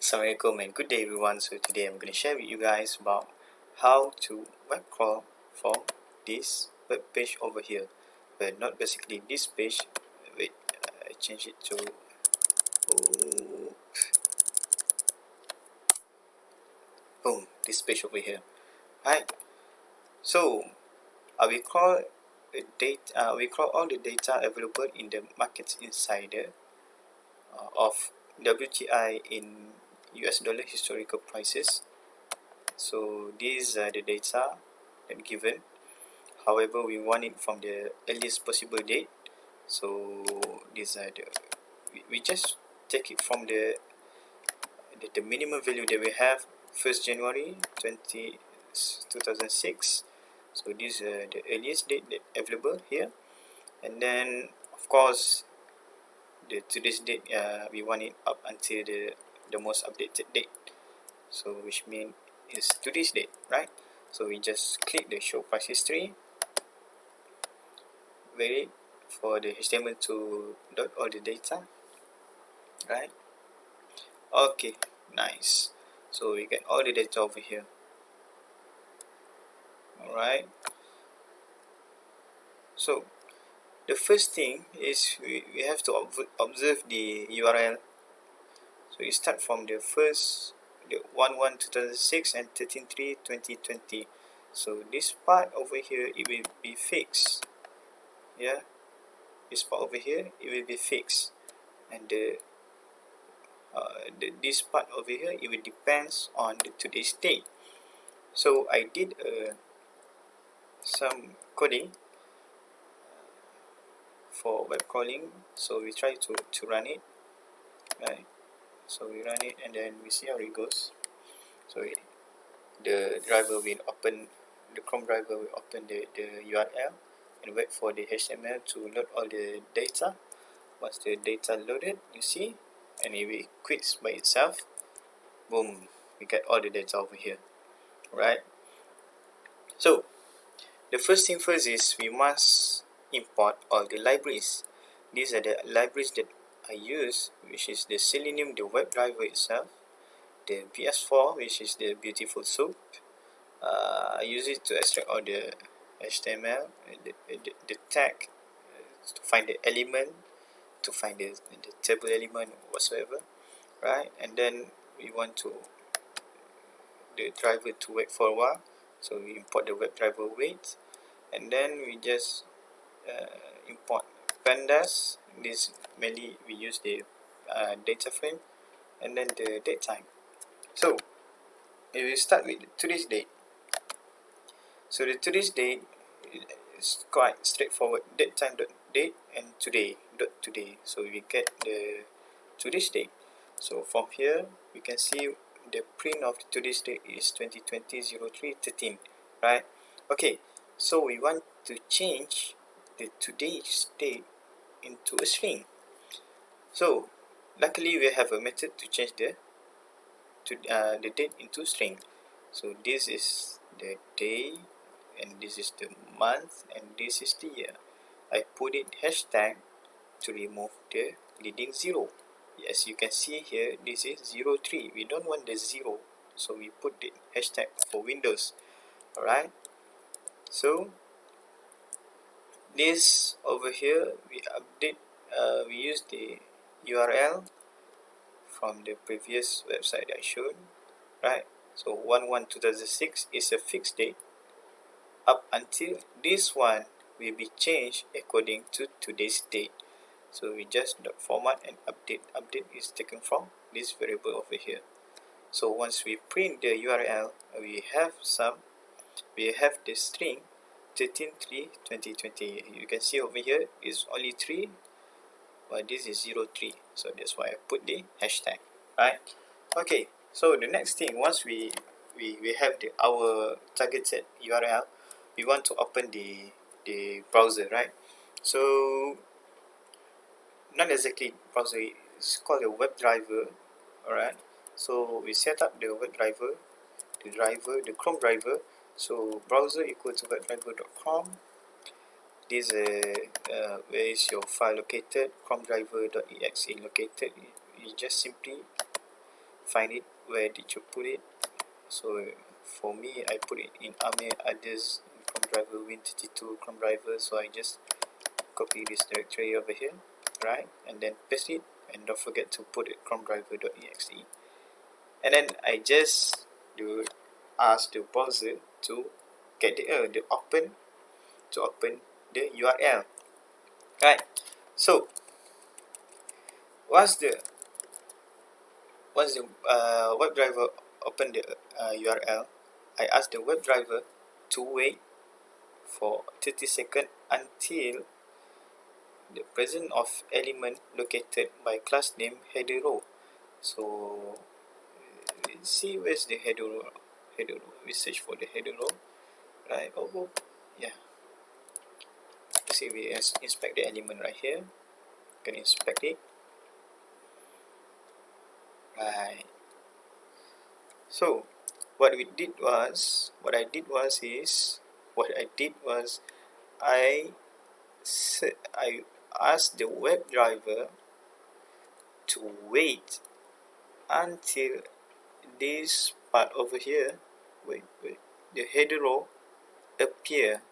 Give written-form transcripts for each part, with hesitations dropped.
Assalamualaikum and good day everyone. So today I'm going to share with you guys about how to web crawl from this web page over here, but not basically this page. Wait, I change it to boom, this page over here. Right. So we crawl we crawl all the data available in the Markets Insider of WTI in US dollar historical prices. So these are the data that given. However, we want it from the earliest possible date. So these are we just take it from the minimum value that we have, 1st January 2006. So this is the earliest date that available here, and then of course the today's date we want it up until the most updated date. So which means is today's date, right? So we just click the show price history, wait for the HTML to load all the data, right? Okay, nice. So we get all the data over here. Alright, so the first thing is we have to observe the URL. So we start from the first, the 1/1/2006 and 13/3/2020. So this part over here, it will be fixed. Yeah, this part over here, it will be fixed, and this part over here, it will depends on today's date. So I did some coding for web crawling. So we try to run it, right? So we run it and then we see how it goes. So the driver will open, the Chrome driver will open the URL and wait for the HTML to load all the data. Once the data loaded, you see, and it will quits by itself. Boom, we get all the data over here, right? So the first thing first is we must import all the libraries. These are the libraries that I use, which is the Selenium, the WebDriver itself, the BS4, which is the Beautiful Soup. I use it to extract all the HTML, the tag, to find the element, to find the table element whatsoever, right? And then we want the driver to wait for a while, so we import the WebDriver wait, and then we just import pandas. This mainly we use the data frame, and then the date time. So if we start with today's date, so the today's date is quite straightforward. Date time dot date and today dot today. So we get the today's date. So from here we can see the print of today's date is 2020-03-13, right? Okay, so we want to change the today's date into a string. So luckily we have a method to change the date into string. So this is the day, and this is the month, and this is the year. I put it hashtag to remove the leading 0. As you can see here, this is 03. We don't want the 0, so we put the hashtag for Windows. Alright, so this over here, we update, we use the URL from the previous website I showed, right? So 1/1/2006 is a fixed date. Up until this one will be changed according to today's date. So we just format and update. Update is taken from this variable over here. So once we print the URL, we have the string 13/3/2020. You can see over here is only 3, but this is 03. So that's why I put the hashtag, right? Okay, so the next thing, once we have our targeted URL, we want to open the browser, right? So not exactly browser, it's called a WebDriver. Alright, so we set up the WebDriver, the Chrome driver. So browser equal to webdriver.chrome. This where is your file located? Chrome driver.exe located. You just simply find it. Where did you put it? So for me, I put it in AME others Chrome driver Win32 Chrome driver. So I just copy this directory over here, right, and then paste it, and don't forget to put it Chrome driver.exe, and then I just do ask the browser to get the open the URL, right. So once the web driver open the URL, I ask the web driver to wait for 30 seconds until the presence of element located by class name header row. So let's see where's the header row. We search for the header row, right? Oh yeah, see, we inspect the element right here. Can inspect it, right. So what I did was I asked the web driver to wait until this part over here, the header row appear,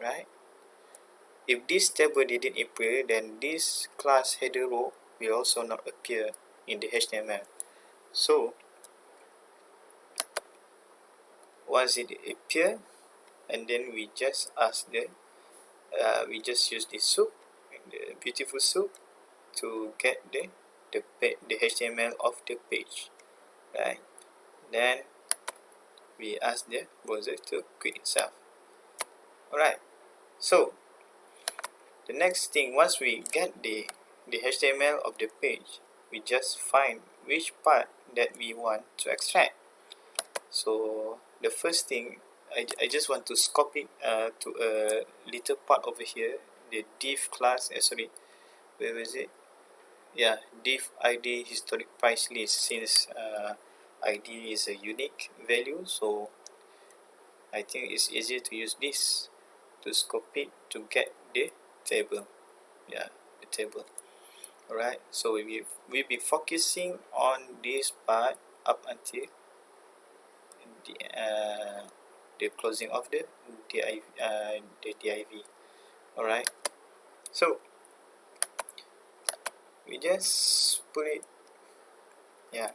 right. If this table didn't appear, then this class header row will also not appear in the HTML. So once it appear, and then we just ask we just use the soup, the beautiful soup, to get the HTML of the page, right. Then we ask the browser to quit itself. Alright, so the next thing, once we get the HTML of the page, we just find which part that we want to extract. So the first thing, I just want to scope it to a little part over here, the div class, where is it? Yeah, div id historic price list, since id is a unique value, so I think it's easier to use this to scope it to get the table. Yeah, the table. Alright, so we'll be focusing on this part up until the closing of the div. Alright, so we just put it, yeah.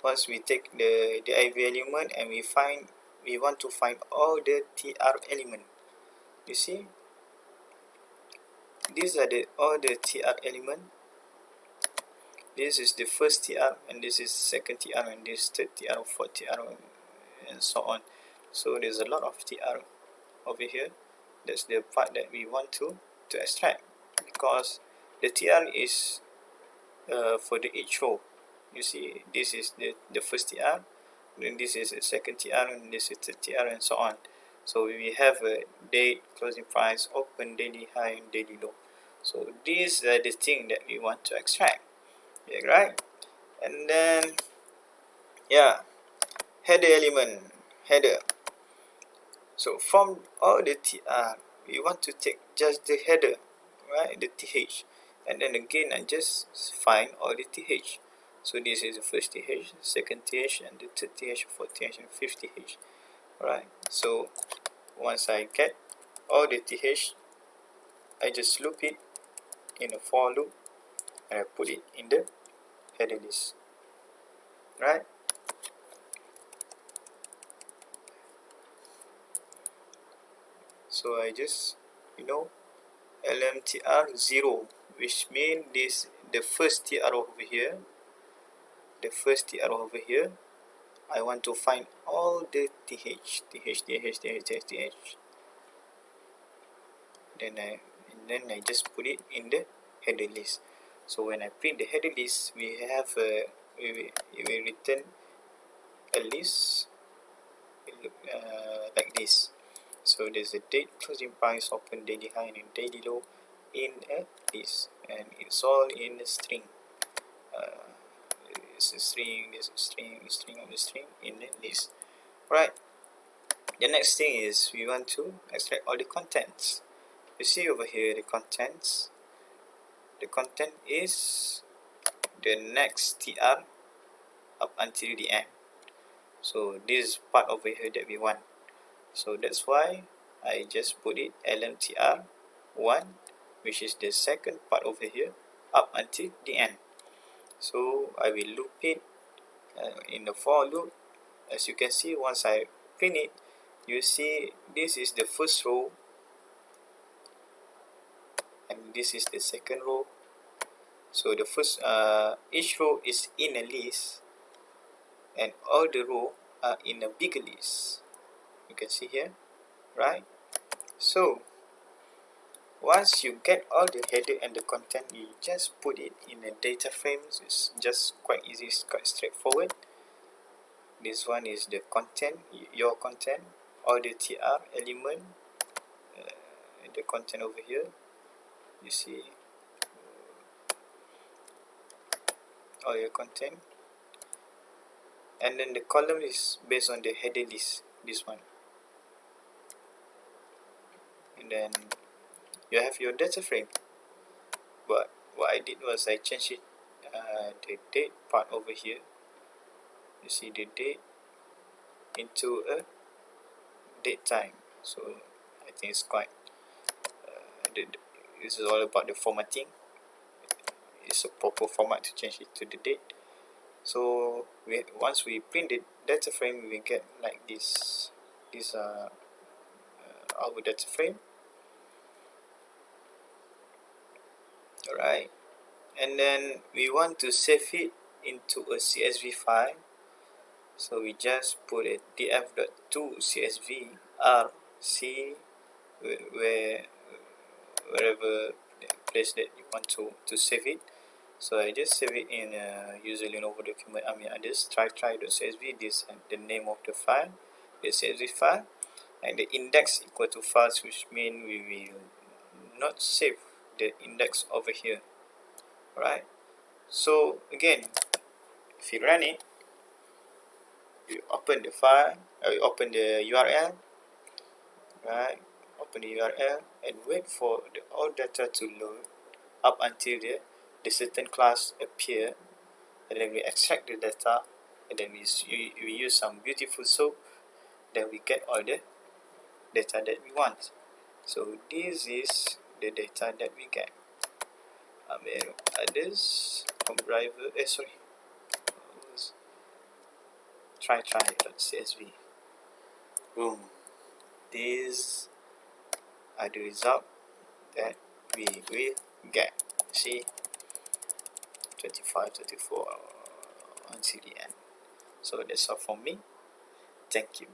Once we take the div element and we want to find all the tr element. You see, these are all the tr element. This is the first tr, and this is second tr, and this third tr, fourth tr, and so on. So there's a lot of tr over here. That's the part that we want to extract, because the tr is for the each row. You see, this is the first tr, then this is the second tr, and this is the tr, and so on. So we have a date, closing price, open, daily high, and daily low. So these are the things that we want to extract, yeah, right? And then, yeah, header element, header. So from all the tr, we want to take just the header, right, the th, and then again I just find all the th. So this is the first th, second th, and the third th, fourth th, and fifth th. Alright, so once I get all the th, I just loop it in a for loop, and I put it in the header list, right. So I just, lmtr0, which means the first tr over here, I want to find all the th. Then I just put it in the header list. So when I print the header list, we have we will return a list like this. So there's a date, closing price, open, daily high, and daily low in a list, and it's all in a string. It's a string, there's a string on the string in the list. Right. The next thing is we want to extract all the contents. You see over here the contents. The content is the next TR up until the end. So this is part over here that we want. So that's why I just put it LMTR1, which is the second part over here, up until the end. So I will loop it in the for loop. As you can see, once I print it, you see this is the first row and this is the second row. So the first each row is in a list and all the row are in a bigger list. You can see here, right? So once you get all the header and the content, you just put it in a data frame. It's just quite easy, it's quite straightforward. This one is the content, your content, all the TR element, the content over here. You see all your content, and then the column is based on the header list, this one. And then you have your data frame. But what I did was I changed it, the date part over here. You see the date into a date time. So I think it's quite this is all about the formatting. It's a proper format to change it to the date. So once we print the data frame, we get like this. These are our data frame. Alright, and then we want to save it into a CSV file. So we just put a df.to CSV rc wherever place that you want to save it. So I just save it in user Lenovo document. Others try.csv. This and the name of the file, the CSV file, and the index equal to files, which means we will not save the index over here. Alright. So again, if you run it, you open the file, you open the URL, right? Open the URL and wait for the all data to load up until the certain class appear, and then we extract the data, and then we use some beautiful soap, then we get all the data that we want. So this is the data that we get. Others driver, try.csv. Boom. These are the result that we will get. See, 25, 24 until the end. So that's all from me. Thank you.